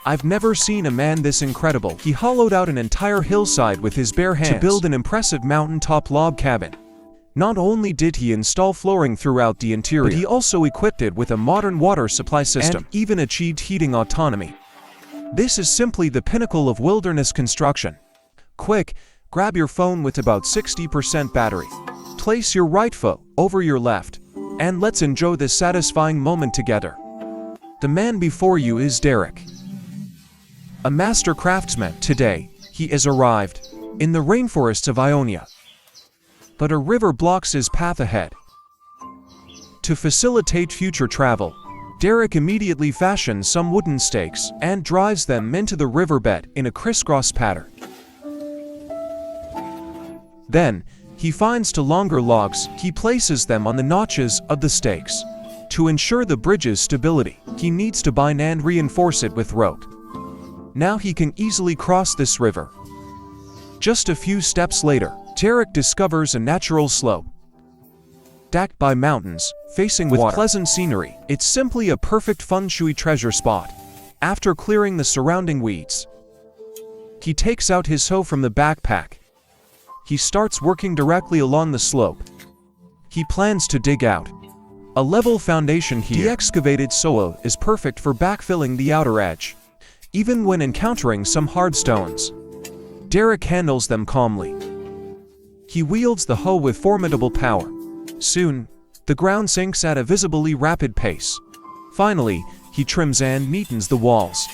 I've never seen a man this incredible. He hollowed out an entire hillside with his bare hands to build an impressive mountaintop log cabin. Not only did he install flooring throughout the interior, but he also equipped it with a modern water supply system and even achieved heating autonomy. This is simply the pinnacle of wilderness construction. Quick, grab your phone with about 60% battery. Place your right foot over your left, and let's enjoy this satisfying moment together. The man before you is Derek, a master craftsman. Today, he has arrived in the rainforests of Ionia. But a river blocks his path ahead. To facilitate future travel, Derek immediately fashions some wooden stakes and drives them into the riverbed in a crisscross pattern. Then, he finds two longer logs. He places them on the notches of the stakes. To ensure the bridge's stability, he needs to bind and reinforce it with rope. Now he can easily cross this river. Just a few steps later, Derek discovers a natural slope, backed by mountains, facing with pleasant scenery. It's simply a perfect feng shui treasure spot. After clearing the surrounding weeds, he takes out his hoe from the backpack. He starts working directly along the slope. He plans to dig out a level foundation here. The excavated soil is perfect for backfilling the outer edge. Even when encountering some hard stones, Derek handles them calmly. He wields the hoe with formidable power. Soon, the ground sinks at a visibly rapid pace. Finally, he trims and neatens the walls.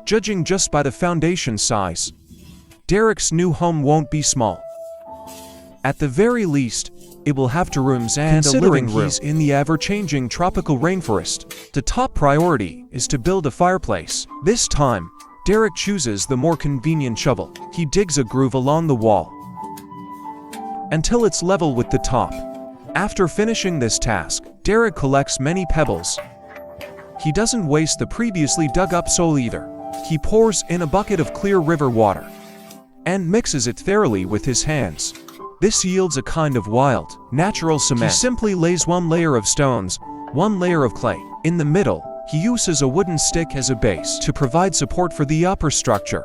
Judging just by the foundation size, Derek's new home won't be small. At the very least, it will have 2 rooms and a living room. He's in the ever-changing tropical rainforest, the top priority is to build a fireplace. This time, Derek chooses the more convenient shovel. He digs a groove along the wall until it's level with the top. After finishing this task, Derek collects many pebbles. He doesn't waste the previously dug up soil either. He pours in a bucket of clear river water and mixes it thoroughly with his hands. This yields a kind of wild, natural cement. He simply lays 1 layer of stones, 1 layer of clay. In the middle, he uses a wooden stick as a base to provide support for the upper structure.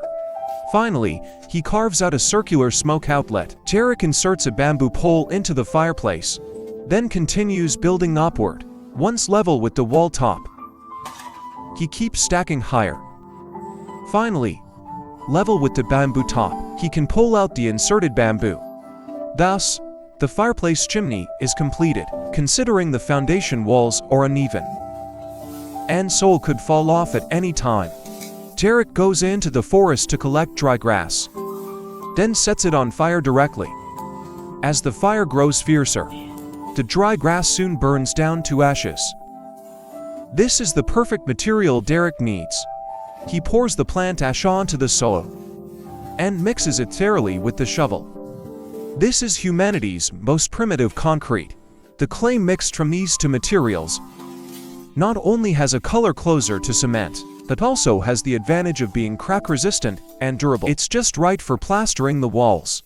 Finally, he carves out a circular smoke outlet. Derek inserts a bamboo pole into the fireplace, then continues building upward. Once level with the wall top, he keeps stacking higher. Finally, level with the bamboo top, he can pull out the inserted bamboo. Thus, the fireplace chimney is completed. Considering the foundation walls are uneven and soil could fall off at any time, Derek goes into the forest to collect dry grass, then sets it on fire directly. As the fire grows fiercer, the dry grass soon burns down to ashes. This is the perfect material Derek needs. He pours the plant ash onto the soil and mixes it thoroughly with the shovel. This is humanity's most primitive concrete. The clay mixed from these 2 materials not only has a color closer to cement, but also has the advantage of being crack-resistant and durable. It's just right for plastering the walls.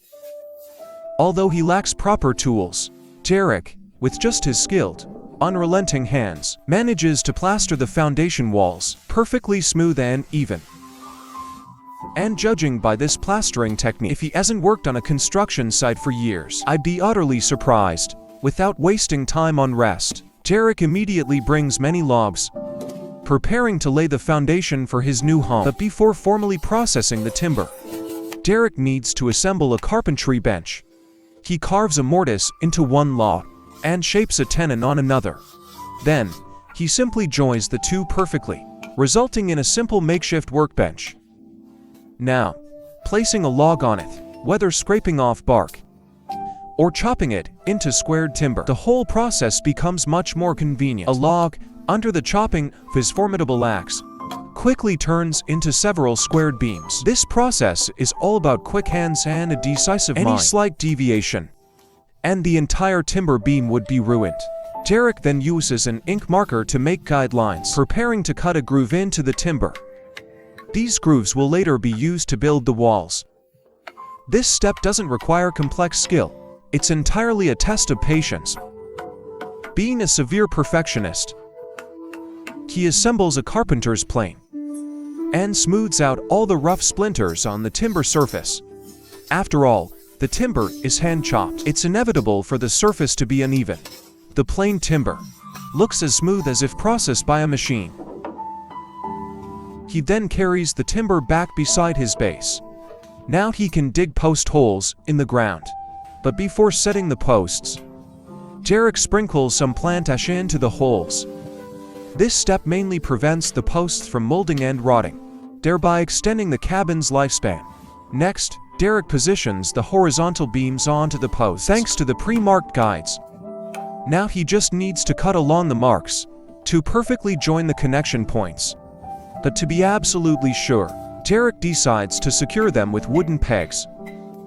Although he lacks proper tools, Derek, with just his skilled, unrelenting hands, manages to plaster the foundation walls perfectly smooth and even. And judging by this plastering technique, if he hasn't worked on a construction site for years, I'd be utterly surprised. Without wasting time on rest, Derek immediately brings many logs, preparing to lay the foundation for his new home. But before formally processing the timber, Derek needs to assemble a carpentry bench. He carves a mortise into 1 log and shapes a tenon on another. Then, he simply joins the 2 perfectly, resulting in a simple makeshift workbench. Now, placing a log on it, whether scraping off bark or chopping it into squared timber, the whole process becomes much more convenient. A log, under the chopping of his formidable axe, quickly turns into several squared beams. This process is all about quick hands and a decisive mind. Any slight deviation, and the entire timber beam would be ruined. Derek then uses an ink marker to make guidelines, preparing to cut a groove into the timber. These grooves will later be used to build the walls. This step doesn't require complex skill. It's entirely a test of patience. Being a severe perfectionist, he assembles a carpenter's plane and smooths out all the rough splinters on the timber surface. After all, the timber is hand-chopped. It's inevitable for the surface to be uneven. The plain timber looks as smooth as if processed by a machine. He then carries the timber back beside his base. Now he can dig post holes in the ground. But before setting the posts, Derek sprinkles some plant ash into the holes. This step mainly prevents the posts from molding and rotting, thereby extending the cabin's lifespan. Next, Derek positions the horizontal beams onto the posts thanks to the pre-marked guides. Now he just needs to cut along the marks to perfectly join the connection points. But to be absolutely sure, Derek decides to secure them with wooden pegs.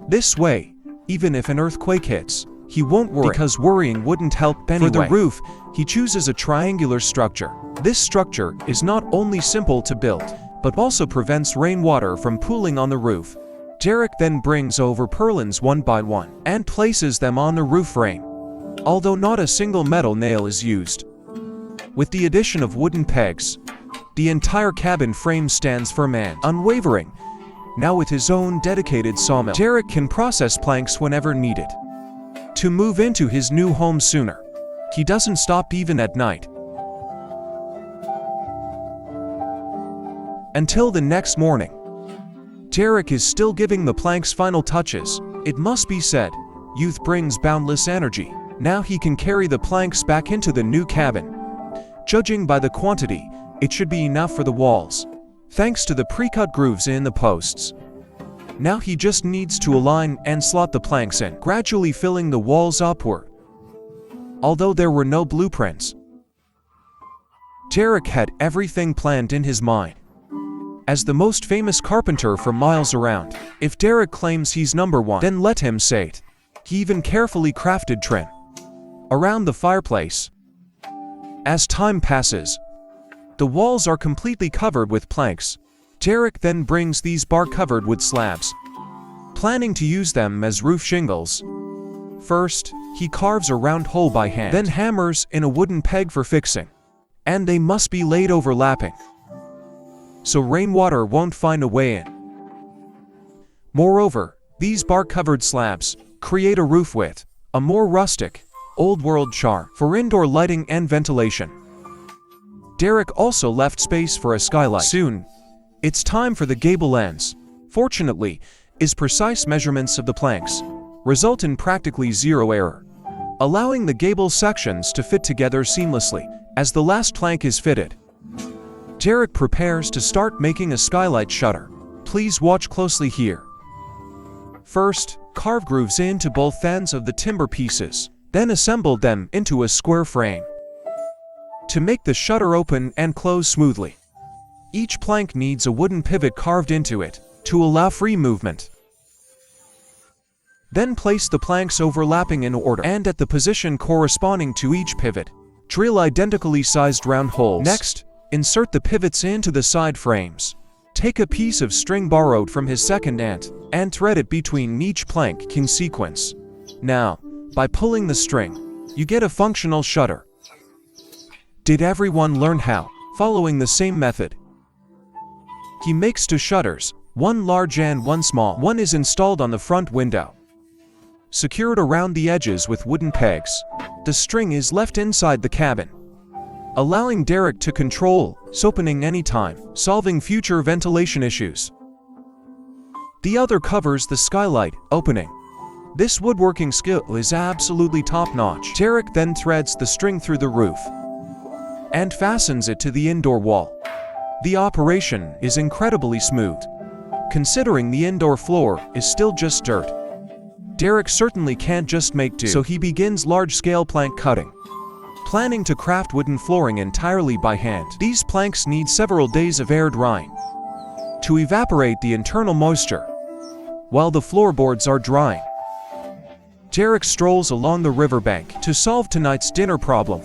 This way, even if an earthquake hits, he won't worry, because worrying wouldn't help anyway. For the roof, he chooses a triangular structure. This structure is not only simple to build, but also prevents rainwater from pooling on the roof. Derek then brings over purlins one by one and places them on the roof frame, although not a single metal nail is used. With the addition of wooden pegs, the entire cabin frame stands firm and unwavering. Now with his own dedicated sawmill, Derek can process planks whenever needed to move into his new home sooner. He doesn't stop even at night. Until the next morning, Derek is still giving the planks final touches. It must be said, youth brings boundless energy. Now he can carry the planks back into the new cabin. Judging by the quantity, it should be enough for the walls, thanks to the pre-cut grooves in the posts. Now he just needs to align and slot the planks in, gradually filling the walls upward. Although there were no blueprints, Derek had everything planned in his mind. As the most famous carpenter for miles around, if Derek claims he's number one, then let him say it. He even carefully crafted trim around the fireplace. As time passes, the walls are completely covered with planks. Derek then brings these bark-covered wood slabs, planning to use them as roof shingles. First, he carves a round hole by hand, then hammers in a wooden peg for fixing, and they must be laid overlapping, so rainwater won't find a way in. Moreover, these bark-covered slabs create a roof with a more rustic, old-world charm for indoor lighting and ventilation. Derek also left space for a skylight. Soon, it's time for the gable ends. Fortunately, his precise measurements of the planks result in practically zero error, allowing the gable sections to fit together seamlessly. As the last plank is fitted, Derek prepares to start making a skylight shutter. Please watch closely here. First, carve grooves into both ends of the timber pieces, then assemble them into a square frame to make the shutter open and close smoothly. Each plank needs a wooden pivot carved into it to allow free movement. Then place the planks overlapping in order and at the position corresponding to each pivot. Drill identically sized round holes. Next, insert the pivots into the side frames. Take a piece of string borrowed from his second aunt and thread it between each plank in sequence. Now, by pulling the string, you get a functional shutter. Did everyone learn how? Following the same method, he makes two shutters, one large and one small. One is installed on the front window, secured around the edges with wooden pegs. The string is left inside the cabin, allowing Derek to control its opening anytime, solving future ventilation issues. The other covers the skylight opening. This woodworking skill is absolutely top-notch. Derek then threads the string through the roof and fastens it to the indoor wall. The operation is incredibly smooth, considering the indoor floor is still just dirt. Derek certainly can't just make do, so he begins large-scale plank cutting, planning to craft wooden flooring entirely by hand. These planks need several days of air drying to evaporate the internal moisture while the floorboards are drying. Derek strolls along the riverbank to solve tonight's dinner problem.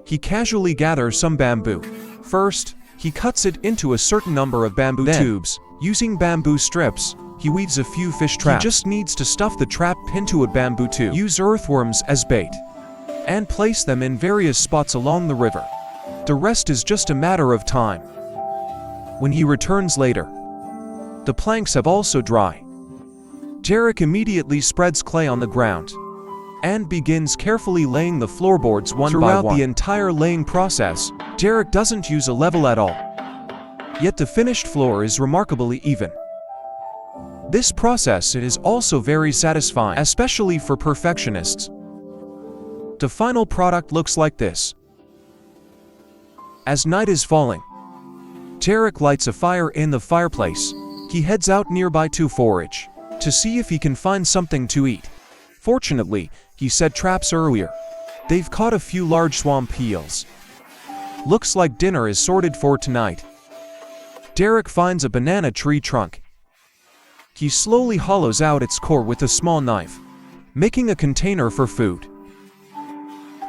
He casually gathers some bamboo. First, he cuts it into a certain number of bamboo tubes. Using bamboo strips, he weaves a few fish traps. He just needs to stuff the trap into a bamboo tube. Use earthworms as bait and place them in various spots along the river. The rest is just a matter of time. When he returns later, the planks have also dry. Derek immediately spreads clay on the ground and begins carefully laying the floorboards one by one. Throughout the entire laying process, Derek doesn't use a level at all. Yet the finished floor is remarkably even. This process is also very satisfying, especially for perfectionists. The final product looks like this. As night is falling, Derek lights a fire in the fireplace. He heads out nearby to forage, to see if he can find something to eat. Fortunately, he set traps earlier. They've caught a few large swamp eels. Looks like dinner is sorted for tonight. Derek finds a banana tree trunk. He slowly hollows out its core with a small knife, making a container for food.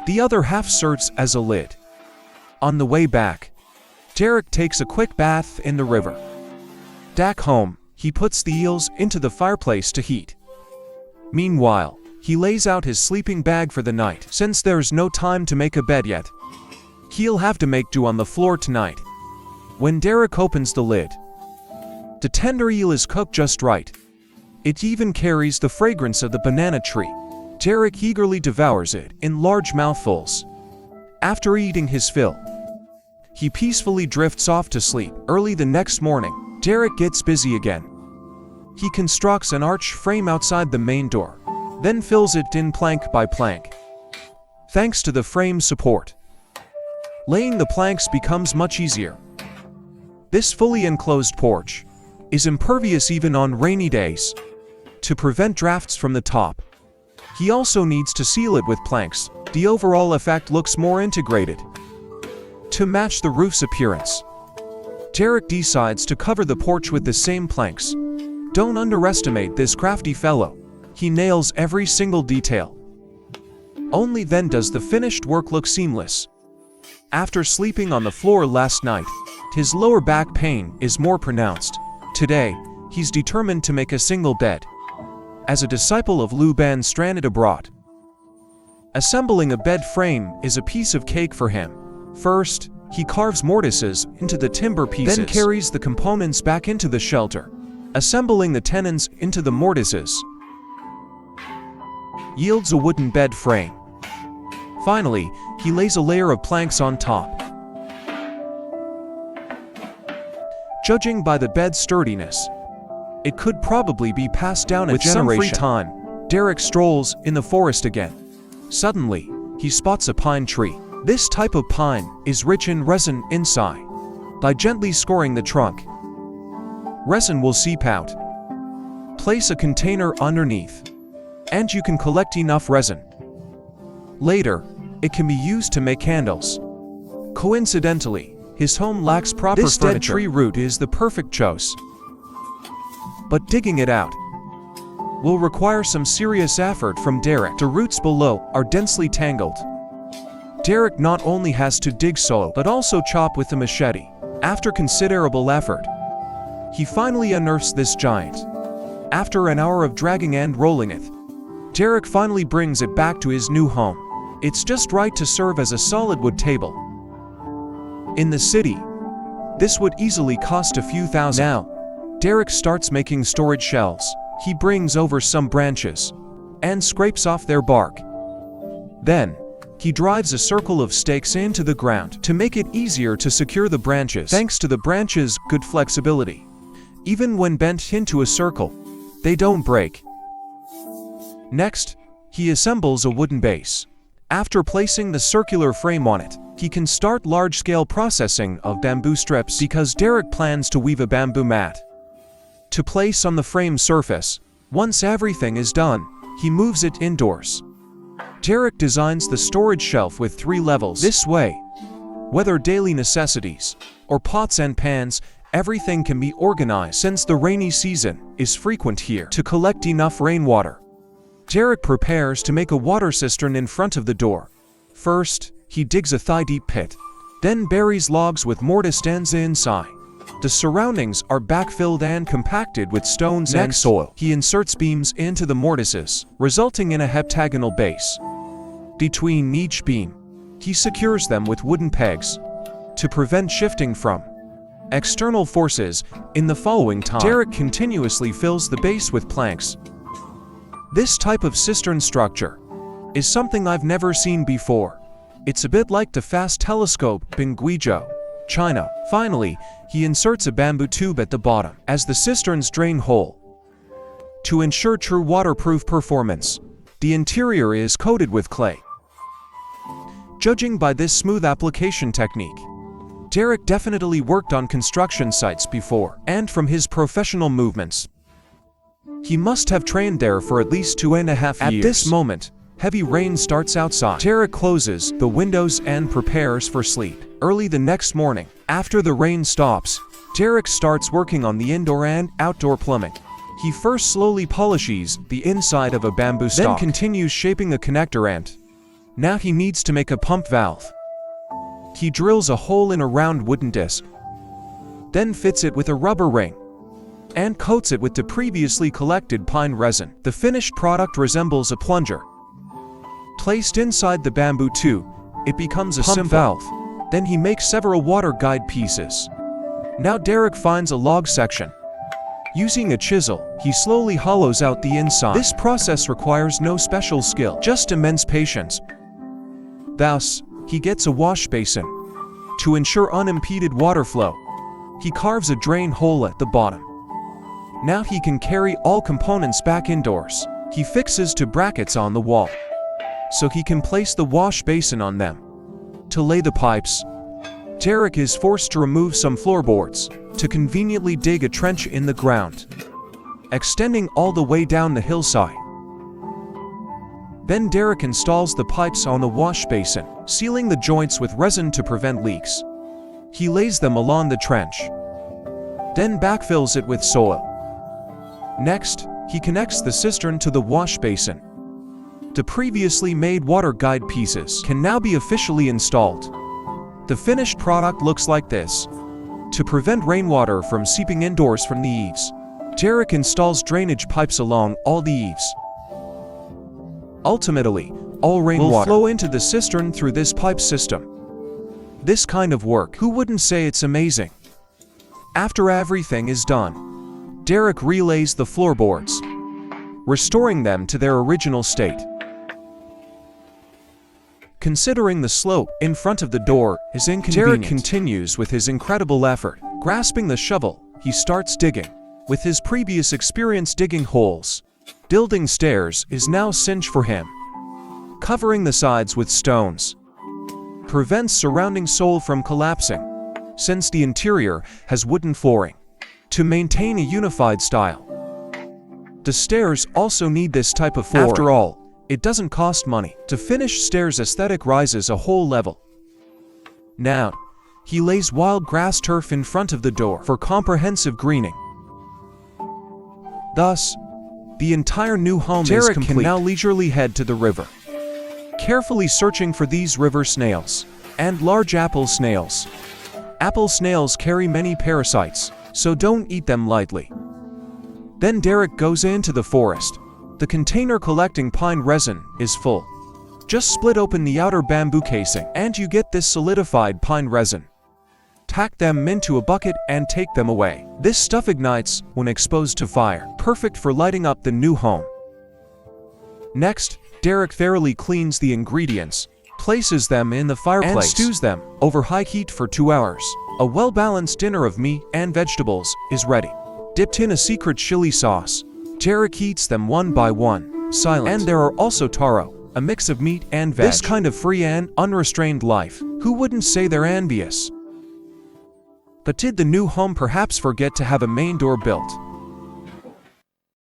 The other half serves as a lid. On the way back, Derek takes a quick bath in the river. Back home, he puts the eels into the fireplace to heat. Meanwhile, he lays out his sleeping bag for the night. Since there's no time to make a bed yet, he'll have to make do on the floor tonight. When Derek opens the lid, the tender eel is cooked just right. It even carries the fragrance of the banana tree. Derek eagerly devours it in large mouthfuls. After eating his fill, he peacefully drifts off to sleep. Early the next morning, Derek gets busy again. He constructs an arch frame outside the main door, then fills it in plank by plank. Thanks to the frame support, laying the planks becomes much easier. This fully enclosed porch is impervious even on rainy days, to prevent drafts from the top. He also needs to seal it with planks. The overall effect looks more integrated. To match the roof's appearance, Derek decides to cover the porch with the same planks. Don't underestimate this crafty fellow. He nails every single detail. Only then does the finished work look seamless. After sleeping on the floor last night, his lower back pain is more pronounced. Today, he's determined to make a single bed. As a disciple of Lu Ban stranded abroad, assembling a bed frame is a piece of cake for him. First, he carves mortises into the timber pieces, then carries the components back into the shelter, assembling the tenons into the mortises. Yields a wooden bed frame. Finally, he lays a layer of planks on top. Judging by the bed's sturdiness, it could probably be passed down a generation. With some free time, Derek strolls in the forest again. Suddenly, he spots a pine tree. This type of pine is rich in resin inside. By gently scoring the trunk, resin will seep out. Place a container underneath, and you can collect enough resin. Later, it can be used to make candles. Coincidentally, his home lacks proper furniture. This dead tree root is the perfect choice. But digging it out will require some serious effort from Derek. The roots below are densely tangled. Derek not only has to dig soil, but also chop with a machete. After considerable effort, he finally unearths this giant. After an hour of dragging and rolling it, Derek finally brings it back to his new home. It's just right to serve as a solid wood table. In the city, this would easily cost a few thousand. Now, Derek starts making storage shelves. He brings over some branches and scrapes off their bark. Then, he drives a circle of stakes into the ground to make it easier to secure the branches. Thanks to the branches' good flexibility, even when bent into a circle, they don't break. Next, he assembles a wooden base. After placing the circular frame on it, he can start large-scale processing of bamboo strips because Derek plans to weave a bamboo mat to place on the frame surface. Once everything is done, he moves it indoors. Derek designs the storage shelf with 3 levels. This way, whether daily necessities or pots and pans, everything can be organized since the rainy season is frequent here. To collect enough rainwater, Derek prepares to make a water cistern in front of the door. First, he digs a thigh-deep pit, then buries logs with mortise ends inside. The surroundings are backfilled and compacted with stones and soil. He inserts beams into the mortises, resulting in a heptagonal base. Between each beam, he secures them with wooden pegs. to prevent shifting from external forces. In the following time, Derek continuously fills the base with planks. This type of cistern structure is something I've never seen before. It's a bit like the fast telescope in Guizhou, China. Finally, he inserts a bamboo tube at the bottom as the cistern's drain hole. To ensure true waterproof performance, the interior is coated with clay. Judging by this smooth application technique, Derek definitely worked on construction sites before, and from his professional movements, he must have trained there for at least 2.5 years. At this moment, heavy rain starts outside. Derek closes the windows and prepares for sleep. Early the next morning, after the rain stops, Derek starts working on the indoor and outdoor plumbing. He first slowly polishes the inside of a bamboo stalk, then continues shaping a connector end. Now he needs to make a pump valve. He drills a hole in a round wooden disc, then fits it with a rubber ring, and coats it with the previously collected pine resin. The finished product resembles a plunger. Placed inside the bamboo tube, it becomes a pump valve. Then he makes several water guide pieces. Now Derek finds a log section. Using a chisel, he slowly hollows out the inside. This process requires no special skill, just immense patience. Thus, he gets a wash basin. To ensure unimpeded water flow, he carves a drain hole at the bottom. Now he can carry all components back indoors. He fixes two brackets on the wall, so he can place the wash basin on them. To lay the pipes, Derek is forced to remove some floorboards to conveniently dig a trench in the ground, extending all the way down the hillside. Then Derek installs the pipes on the wash basin, sealing the joints with resin to prevent leaks. He lays them along the trench, then backfills it with soil. Next, he connects the cistern to the wash basin. The previously made water guide pieces can now be officially installed. The finished product looks like this. To prevent rainwater from seeping indoors from the eaves, Derek installs drainage pipes along all the eaves. Ultimately, all rainwater will flow into the cistern through this pipe system. This kind of work, who wouldn't say it's amazing? After everything is done, Derek relays the floorboards, restoring them to their original state. Considering the slope in front of the door is inconvenient, Derek continues with his incredible effort. Grasping the shovel, he starts digging. With his previous experience digging holes, building stairs is now cinch for him. Covering the sides with stones prevents surrounding soil from collapsing, since the interior has wooden flooring, to maintain a unified style. The stairs also need this type of flooring. After all, it doesn't cost money. To finish stairs aesthetic rises a whole level. Now, he lays wild grass turf in front of the door for comprehensive greening. Thus, the entire new home is complete. Derek can now leisurely head to the river, carefully searching for these river snails and large apple snails. Apple snails carry many parasites, so don't eat them lightly. Then Derek goes into the forest. The container collecting pine resin is full. Just split open the outer bamboo casing and you get this solidified pine resin. Tack them into a bucket and take them away. This stuff ignites when exposed to fire, perfect for lighting up the new home. Next, Derek thoroughly cleans the ingredients, places them in the fireplace, and stews them over high heat for 2 hours. A well-balanced dinner of meat and vegetables is ready. Dipped in a secret chili sauce, Derek eats them one by one, silent. And there are also taro, a mix of meat and veg. This kind of free and unrestrained life, who wouldn't say they're envious? But did the new home perhaps forget to have a main door built?